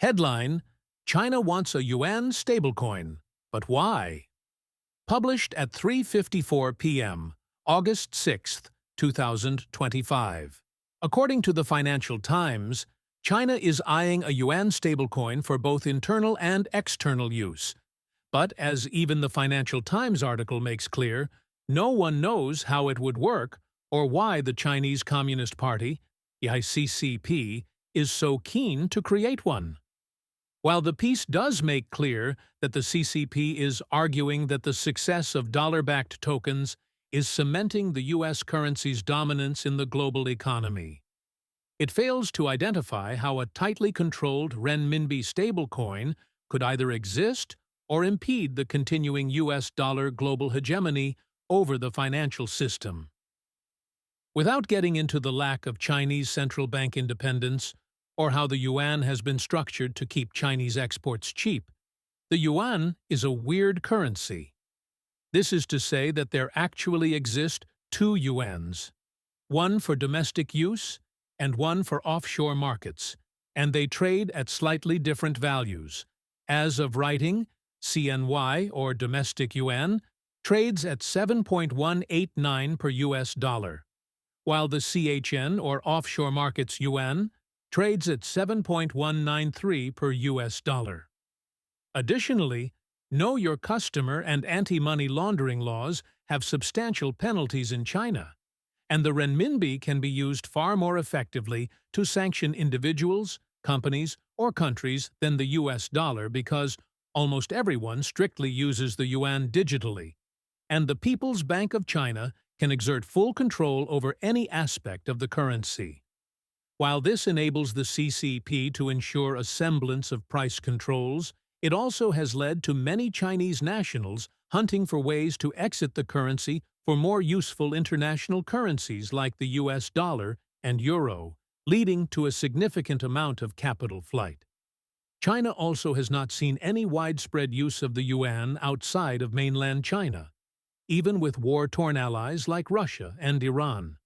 Headline: China wants a yuan stablecoin, but why? Published at 3:54 p.m., August 6, 2025. According to the Financial Times, China is eyeing a yuan stablecoin for both internal and external use. But as even the Financial Times article makes clear, no one knows how it would work or why the Chinese Communist Party, the CCP, is so keen to create one. While the piece does make clear that the CCP is arguing that the success of dollar-backed tokens is cementing the U.S. currency's dominance in the global economy, it fails to identify how a tightly controlled renminbi stablecoin could either exist or impede the continuing U.S. dollar global hegemony over the financial system. Without getting into the lack of Chinese central bank independence or how the yuan has been structured to keep Chinese exports cheap, the yuan is a weird currency. This is to say that there actually exist two yuans, one for domestic use and one for offshore markets, and they trade at slightly different values. As of writing, CNY, or domestic yuan, trades at 7.189 per US dollar, while the CHN, or offshore markets yuan, trades at 7.193 per US dollar. Additionally, Know Your Customer and anti-money laundering laws have substantial penalties in China, and the renminbi can be used far more effectively to sanction individuals, companies, or countries than the US dollar because almost everyone strictly uses the yuan digitally, and the People's Bank of China can exert full control over any aspect of the currency. While this enables the CCP to ensure a semblance of price controls, it also has led to many Chinese nationals hunting for ways to exit the currency for more useful international currencies like the US dollar and euro, leading to a significant amount of capital flight. China also has not seen any widespread use of the yuan outside of mainland China, even with war-torn allies like Russia and Iran.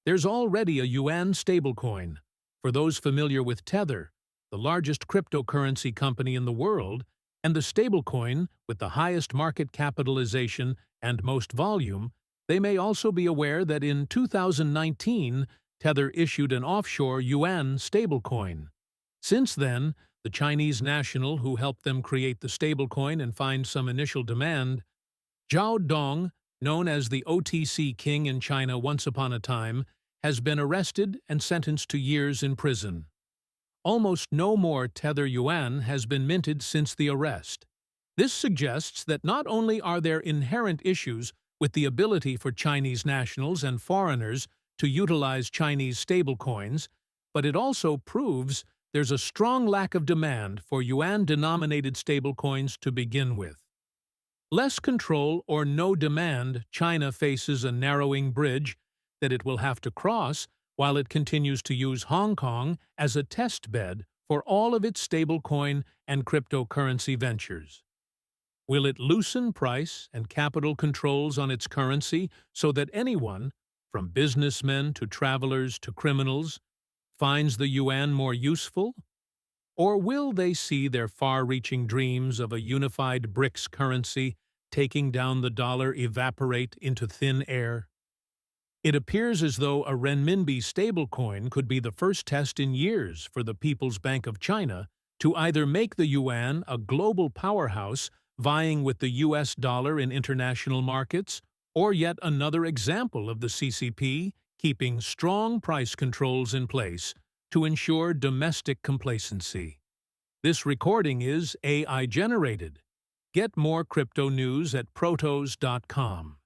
There's already a yuan stablecoin. For those familiar with Tether, the largest cryptocurrency company in the world, and the stablecoin with the highest market capitalization and most volume, they may also be aware that in 2019, Tether issued an offshore yuan stablecoin. Since then, the Chinese national who helped them create the stablecoin and find some initial demand, Zhao Dong, known as the OTC King in China once upon a time, has been arrested and sentenced to years in prison. Almost no more Tether yuan has been minted since the arrest. This suggests that not only are there inherent issues with the ability for Chinese nationals and foreigners to utilize Chinese stablecoins, but it also proves there's a strong lack of demand for yuan-denominated stablecoins to begin with. Less control or no demand, China faces a narrowing bridge that it will have to cross while it continues to use Hong Kong as a test bed for all of its stablecoin and cryptocurrency ventures. Will it loosen price and capital controls on its currency so that anyone, from businessmen to travelers to criminals, finds the yuan more useful? Or will they see their far-reaching dreams of a unified BRICS currency taking down the dollar evaporate into thin air? It appears as though a renminbi stablecoin could be the first test in years for the People's Bank of China to either make the yuan a global powerhouse vying with the US dollar in international markets, or yet another example of the CCP keeping strong price controls in place to ensure domestic complacency. This recording is AI-generated. Get more crypto news at protos.com.